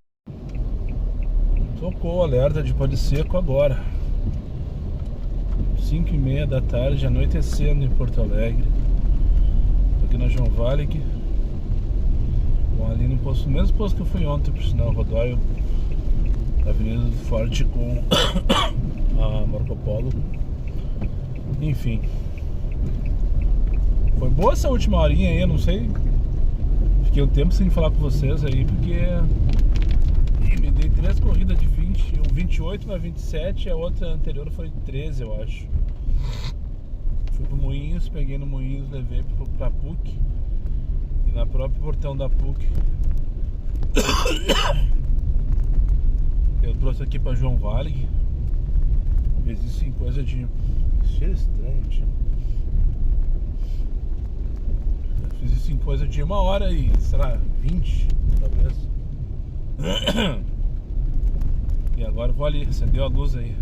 Tocou o alerta de pó de seco agora. 5h30 da tarde, anoitecendo em Porto Alegre. Tô aqui na João Valig. Bom, ali no posto, no mesmo posto que eu fui ontem, por sinal, Rodóio, Avenida do Forte com a Marco Polo. Enfim. Foi boa essa última horinha aí, eu não sei. Fiquei um tempo sem falar com vocês aí, porque me dei 3 corridas de 20, 28 na 27 e a outra anterior foi 13, eu acho. Fui pro Moinhos, peguei no Moinhos, levei pra PUC. E na própria portão da PUC eu trouxe aqui pra João Valig. Existem coisa de... cheiro estranho, tio. Fiz isso em coisa de 1 hora e, sei lá, 20, talvez. E agora eu vou ali, acendeu a luz aí.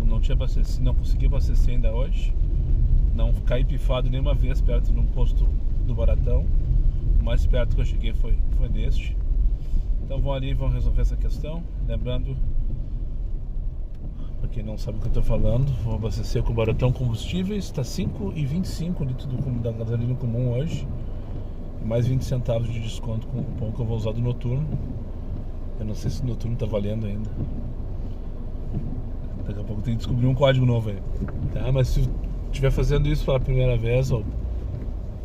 Não tinha abastecer, não consegui abastecer ainda hoje. Não caí pifado nenhuma vez perto de um posto do Baratão. O mais perto que eu cheguei foi neste. Então vão ali e vão resolver essa questão. Lembrando, pra quem não sabe o que eu tô falando, vou abastecer com o Baratão Combustíveis. Tá 5,25 o litro da gasolina comum hoje. Mais 20 centavos de desconto com o cupom que eu vou usar do noturno. Eu não sei se o noturno tá valendo ainda. Daqui a pouco tem que descobrir um código novo aí. Tá, mas se estiver fazendo isso pela primeira vez, ou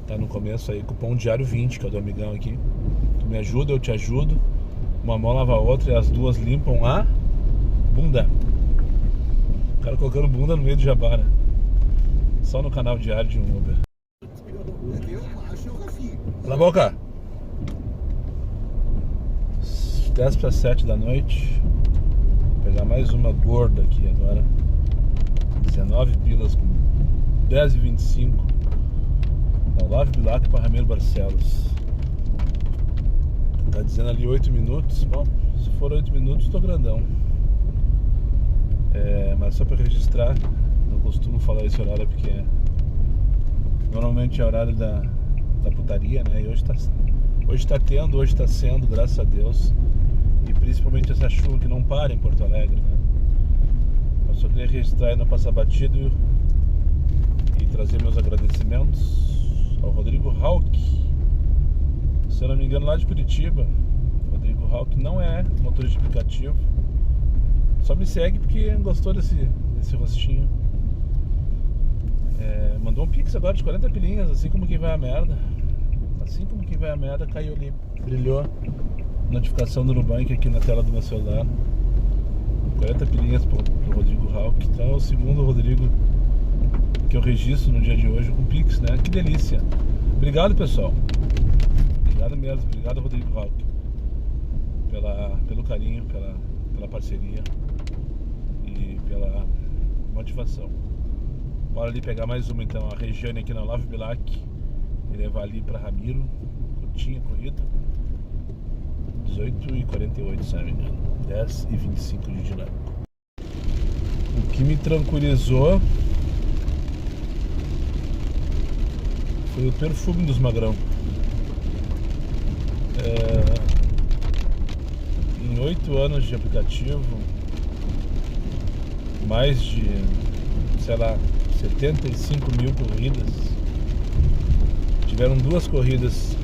tá no começo aí, cupom diário 20, que é o do amigão aqui. Tu me ajuda, eu te ajudo. Uma mão lava a outra e as duas limpam a bunda. O cara colocando bunda no meio do Jabara. Só no canal diário de um Uber. Cala a boca! 10 para 7 da noite. Vou pegar mais uma gorda aqui agora. 19 pilas com 10,25. Olavo Bilac para Ramiro Barcelos. Tá dizendo ali 8 minutos. Bom, se for 8 minutos, tô grandão. Mas só para registrar, não costumo falar esse horário porque normalmente é horário da putaria, né? E hoje tá tendo, hoje tá sendo, graças a Deus. E principalmente essa chuva que não para em Porto Alegre, né? Mas só queria registrar e não passar batido e trazer meus agradecimentos ao Rodrigo Hauck. Se eu não me engano, lá de Curitiba. Rodrigo Hauck não é motorista de aplicativo. Só me segue porque gostou desse rostinho. Mandou um pix agora de 40 pilinhas, assim como quem vai a merda. Assim como quem vai a merda, caiu ali. Brilhou notificação do Nubank aqui na tela do meu celular. 40 pilinhas pro Rodrigo Hauck. Então é o segundo Rodrigo que eu registro no dia de hoje com pix, né? Que delícia. Obrigado, pessoal. Obrigado mesmo. Obrigado, Rodrigo Hauck, pelo carinho, pela parceria e pela motivação. Bora ali pegar mais uma então, a Regiane aqui na Olavo Bilac e levar ali pra Ramiro. Curtinha corrida. 18h48, se não me engano. 10h25 de dinâmico. O que me tranquilizou foi o perfume dos Magrão. Em 8 anos de aplicativo, mais de, sei lá, 75 mil corridas. Tiveram 2 corridas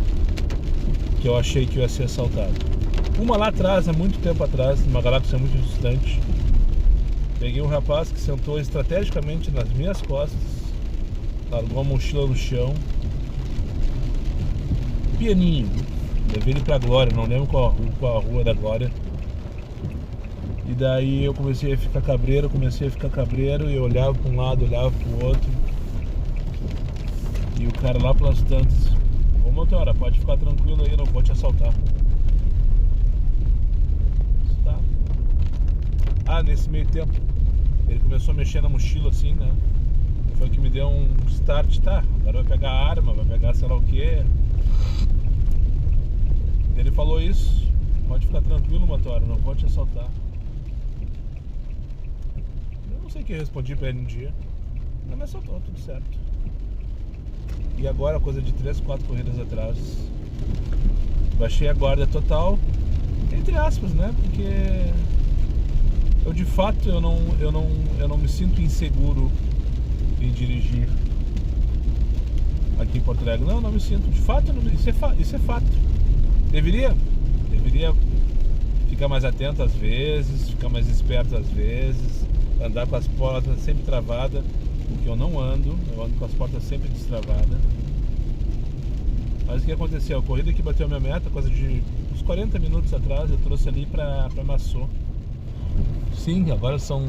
que eu achei que eu ia ser assaltado. Uma lá atrás, há muito tempo atrás, numa galáxia muito distante. Peguei um rapaz que sentou estrategicamente nas minhas costas, largou a mochila no chão, pianinho. Levei ele pra Glória, não lembro qual a rua da Glória. E daí eu comecei a ficar cabreiro, e eu olhava pra um lado, olhava pro outro. E o cara lá pelas tantas, motora, pode ficar tranquilo aí, não vou te assaltar. Tá. Ah, nesse meio tempo ele começou a mexer na mochila assim, né? Foi que me deu um start, tá? Agora vai pegar arma, vai pegar sei lá o que. Ele falou isso, pode ficar tranquilo, motora, não vou te assaltar. Eu não sei o que eu respondi pra ele um dia. Não me assaltou, tudo certo. E agora, coisa de 3, 4 corridas atrás, baixei a guarda total, entre aspas, né? Porque eu de fato eu não me sinto inseguro em dirigir aqui em Porto Alegre. Não me sinto. De fato, isso é fato. Deveria ficar mais atento às vezes, ficar mais esperto às vezes, andar com as portas sempre travadas, o que eu não ando. Eu ando com as portas sempre destravadas. Mas o que aconteceu? A corrida que bateu a minha meta, coisa de uns 40 minutos atrás, eu trouxe ali pra Maçô. Sim, agora são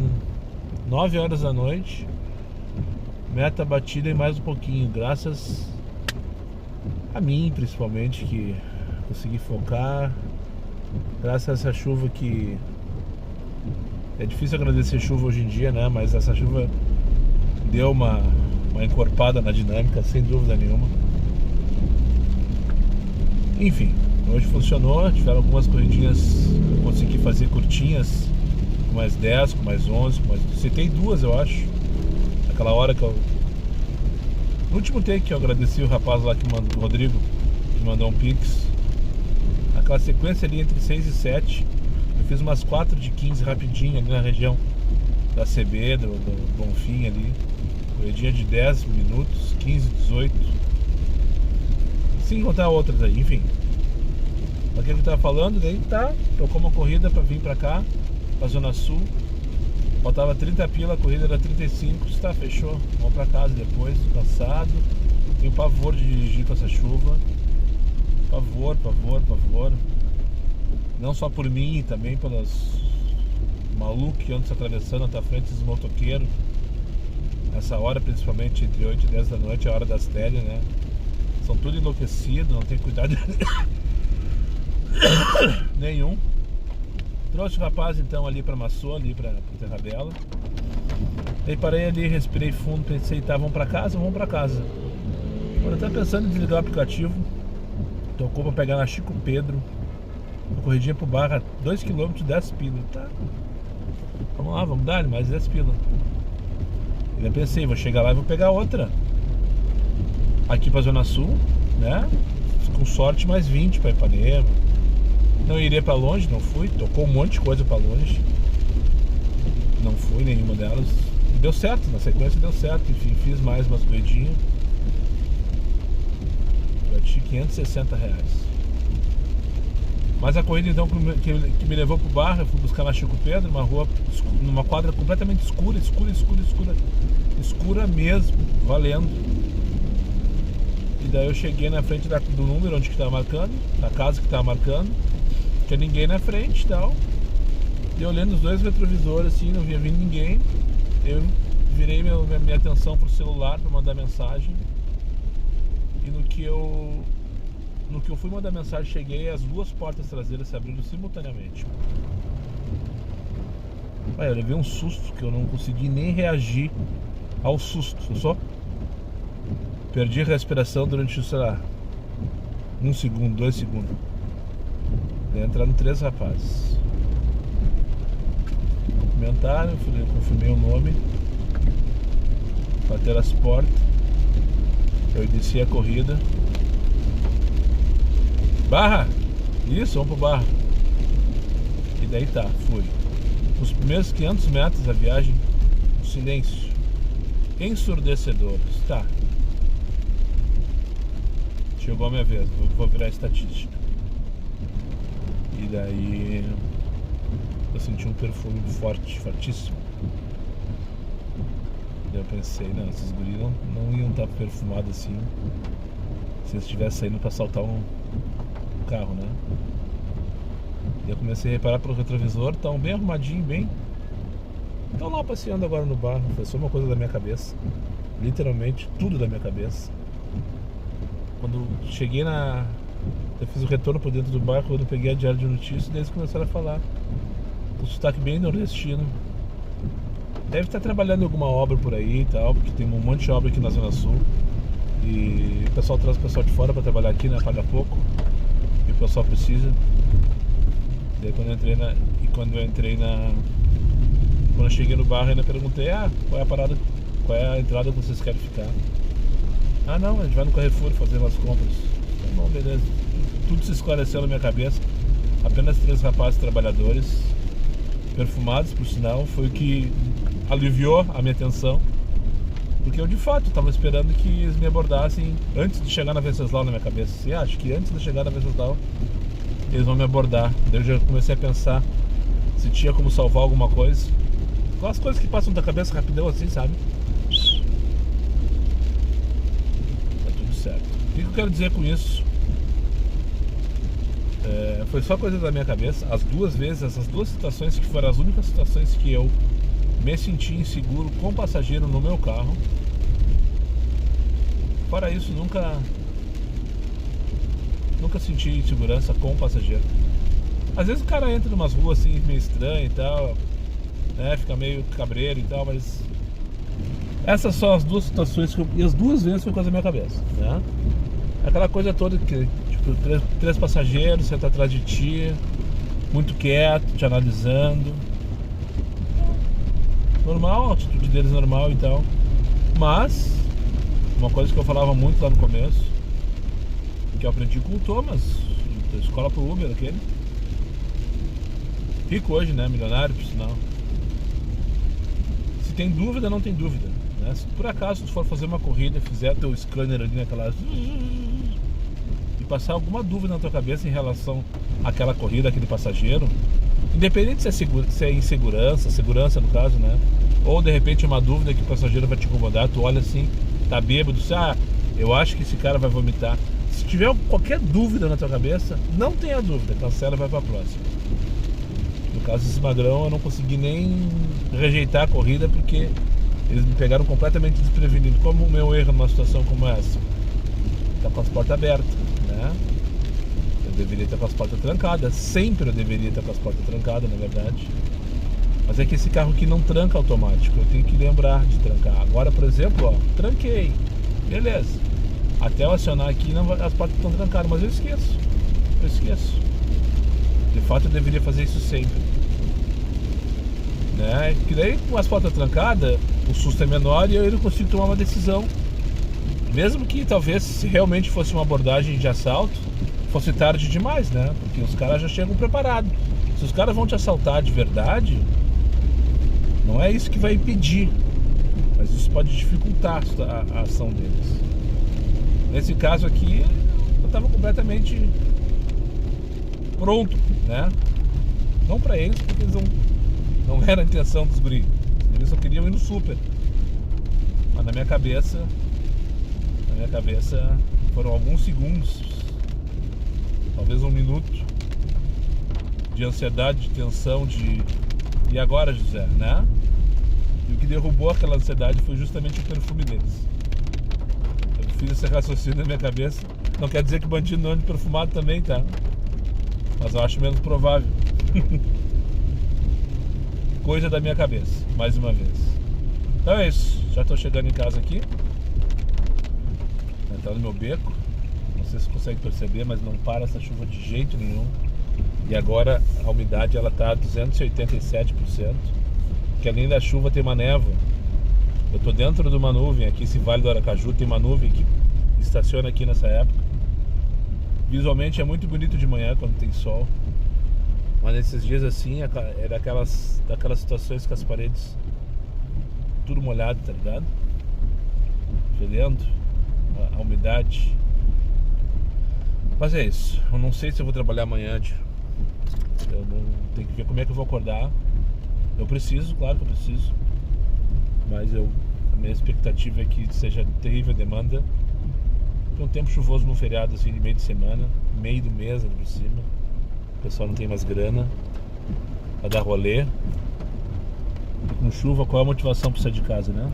9 horas da noite. Meta batida e mais um pouquinho, graças a mim principalmente, que consegui focar. Graças a essa chuva que... É difícil agradecer chuva hoje em dia, né? Mas essa chuva deu uma encorpada na dinâmica, sem dúvida nenhuma. Enfim, hoje funcionou. Tiveram algumas corridinhas que eu consegui fazer curtinhas, com mais 10, com mais 11, com mais... Citei 2, eu acho. Aquela hora que eu... No último take que eu agradeci o rapaz lá que mandou, o Rodrigo, que mandou um pix. Aquela sequência ali entre 6 e 7, eu fiz umas 4 de 15 rapidinho ali na região da CB, do Bonfim ali. Corridinha de 10 minutos, 15, 18. Sem contar outras aí, enfim. O que eu tava falando, daí tá, tocou uma corrida pra vir pra cá, pra Zona Sul. Faltava 30 pila, a corrida era 35, está, fechou. Vamos pra casa depois, cansado. Tenho pavor de dirigir com essa chuva. Pavor. Não só por mim, também pelos malucos que andam se atravessando até a frente dos motoqueiros. Essa hora, principalmente entre 8 e 10 da noite, é a hora das teles, né? São tudo enlouquecidos, não tem cuidado nenhum. Trouxe o rapaz então ali pra Maçô, ali pra Terra Bela. Aí parei ali, respirei fundo, pensei, tá, vamos pra casa. Quando eu tava pensando em desligar o aplicativo, tocou pra pegar na Chico Pedro, uma corridinha pro Barra, 2 km, 10 pila. Tá, vamos lá, vamos dar mais 10 pila. Eu pensei, vou chegar lá e vou pegar outra aqui pra Zona Sul, né? Com sorte mais 20 pra Ipanema. Não iria pra longe, não fui. Tocou um monte de coisa pra longe, não fui nenhuma delas. E deu certo, na sequência deu certo. Enfim, fiz mais umas corridinhas. Bati R$560. Mas a corrida então que me levou pro Barra, eu fui buscar na Chico Pedro, uma rua, numa quadra completamente escura mesmo, valendo. E daí eu cheguei na frente do número onde que tava marcando, da casa que tava marcando, não tinha ninguém na frente e tal. E eu olhando os 2 retrovisores assim, não via vindo ninguém. Eu virei minha atenção pro celular para mandar mensagem. E no que eu fui mandar mensagem, cheguei, as 2 portas traseiras se abriram simultaneamente. Eu levei um susto que eu não consegui nem reagir ao susto. Eu só perdi a respiração durante, sei lá, 1 segundo, 2 segundos. Daí entraram 3 rapazes. Cumprimentaram, confirmei o nome, bateram as portas. Eu iniciei a corrida. Barra! Isso, vamos pro Barra. E daí tá, fui. Os primeiros 500 metros da viagem, um silêncio ensurdecedor. Tá. Chegou a minha vez, vou virar estatística. E daí eu senti um perfume forte, fortíssimo. Daí eu pensei, não, esses guris não iam estar perfumados assim se eles estivessem saindo pra assaltar um carro, né? E eu comecei a reparar pelo retrovisor, estavam bem arrumadinho, bem. Estão lá passeando agora no Barro. Foi só uma coisa da minha cabeça. Literalmente tudo da minha cabeça. Quando cheguei eu fiz o retorno por dentro do barco, quando eu peguei a diária de notícias, eles começaram a falar. Um sotaque bem nordestino. Deve estar trabalhando em alguma obra por aí e tal, porque tem um monte de obra aqui na Zona Sul. E o pessoal traz o pessoal de fora para trabalhar aqui, né? Paga pouco. E o pessoal precisa. Daí quando eu cheguei no bar, eu ainda perguntei, qual é a parada, qual é a entrada que vocês querem ficar? Ah não, a gente vai no Carrefour fazer umas compras. Tá bom, beleza. Tudo se esclareceu na minha cabeça. Apenas 3 rapazes trabalhadores, perfumados por sinal, foi o que aliviou a minha atenção. Porque eu de fato estava esperando que eles me abordassem antes de chegar na Venceslau na minha cabeça. Assim, acho que antes de chegar na Venceslau eles vão me abordar. Daí eu já comecei a pensar se tinha como salvar alguma coisa. Aquelas coisas que passam da cabeça rapidão assim, sabe? Tá tudo certo. O que eu quero dizer com isso? Foi só coisa da minha cabeça. Essas duas situações que foram as únicas situações que eu me senti inseguro com passageiro no meu carro. Fora isso, nunca senti insegurança com passageiro. Às vezes o cara entra em umas ruas assim meio estranho e tal, né? Fica meio cabreiro e tal, mas essas são as duas situações e as duas vezes foi coisa da minha cabeça, né? Aquela coisa toda que tipo, três passageiros, senta atrás de ti, muito quieto, te analisando. Normal, a atitude deles normal e tal. Mas uma coisa que eu falava muito lá no começo, que eu aprendi com o Thomas, da escola pro Uber, aquele rico hoje, né? Milionário, por sinal. Se tem dúvida, não tem dúvida, né? Se por acaso tu for fazer uma corrida, fizer teu scanner ali naquela e passar alguma dúvida na tua cabeça em relação àquela corrida, aquele passageiro, independente se é insegurança, segurança no caso, né? Ou de repente uma dúvida que o passageiro vai te incomodar, tu olha assim, tá bêbado, eu acho que esse cara vai vomitar. Se tiver qualquer dúvida na tua cabeça, não tenha dúvida, cancela e vai pra próxima. No caso desse magrão, eu não consegui nem rejeitar a corrida porque eles me pegaram completamente desprevenido. Como o meu erro numa situação como essa? Tá com as portas abertas, né? Eu deveria estar com as portas trancadas. Sempre eu deveria estar com as portas trancadas, na verdade. Mas é que esse carro aqui não tranca automático. Eu tenho que lembrar de trancar. Agora, por exemplo, tranquei. Beleza. Até eu acionar aqui, as portas estão trancadas. Mas eu esqueço. De fato, eu deveria fazer isso sempre. Né? Que daí, com as portas trancadas, o susto é menor e eu não consigo tomar uma decisão. Mesmo que talvez, se realmente fosse uma abordagem de assalto, fosse tarde demais, né? Porque os caras já chegam preparados. Se os caras vão te assaltar de verdade, não é isso que vai impedir, mas isso pode dificultar a ação deles. Nesse caso aqui, eu estava completamente pronto, né? Não para eles, porque eles não era a intenção dos guris. Eles só queriam ir no super. Mas na minha cabeça foram alguns segundos, talvez 1 minuto de ansiedade, de tensão, e agora, José, né? E o que derrubou aquela ansiedade foi justamente o perfume deles. Eu fiz esse raciocínio na minha cabeça. Não quer dizer que o bandido não ande perfumado também, tá? Mas eu acho menos provável. Coisa da minha cabeça, mais uma vez. Então é isso. Já estou chegando em casa aqui. Entrar no meu beco. Não sei se você consegue perceber, mas não para essa chuva de jeito nenhum. E agora a umidade ela tá a 287%. Que além da chuva tem uma névoa. Eu tô dentro de uma nuvem aqui, esse Vale do Aracaju tem uma nuvem que estaciona aqui nessa época. Visualmente é muito bonito de manhã quando tem sol. Mas nesses dias assim é daquelas situações que as paredes tudo molhado, tá ligado? Fedendo, a umidade. Mas é isso. Eu não sei se eu vou trabalhar amanhã. Eu não tenho que ver como é que eu vou acordar. Eu preciso, claro que eu preciso. Mas a minha expectativa é que seja terrível a demanda. Tem um tempo chuvoso no feriado assim de meio de semana, meio do mês ali por cima. O pessoal não tem mais grana pra dar rolê. E com chuva, qual é a motivação pra sair de casa, né?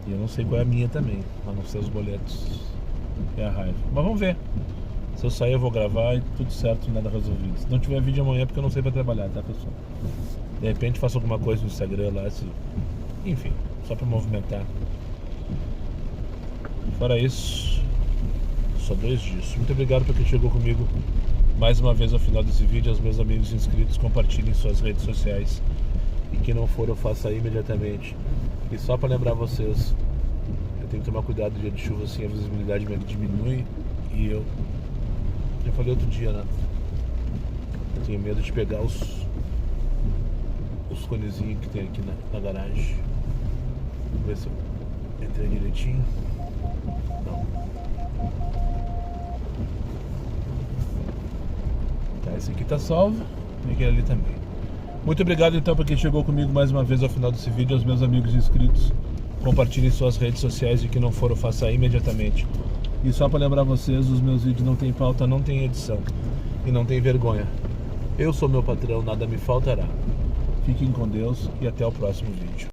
E eu não sei qual é a minha também, a não ser os boletos. É a raiva. Mas vamos ver. Se eu sair eu vou gravar e tudo certo, nada resolvido. Se não tiver vídeo amanhã é porque eu não sei pra trabalhar, tá, pessoal? De repente faço alguma coisa no Instagram lá, enfim, só pra movimentar. Fora isso, só 2 dias. Muito obrigado por quem chegou comigo mais uma vez ao final desse vídeo. Aos meus amigos inscritos, compartilhem em suas redes sociais. E quem não for, eu faço aí imediatamente. E só pra lembrar vocês, eu tenho que tomar cuidado no dia de chuva, assim a visibilidade diminui. E eu falei outro dia, né? Eu tenho medo de pegar os conezinhos que tem aqui na garagem. Vamos ver se eu entrei direitinho. Não. Tá, esse aqui tá salvo e aquele ali também. Muito obrigado então para quem chegou comigo mais uma vez ao final desse vídeo. Aos meus amigos inscritos, compartilhem suas redes sociais. E que não for, eu faça aí imediatamente. E só para lembrar vocês, os meus vídeos não tem pauta, não tem edição e não tem vergonha. Eu sou meu patrão, nada me faltará. Fiquem com Deus e até o próximo vídeo.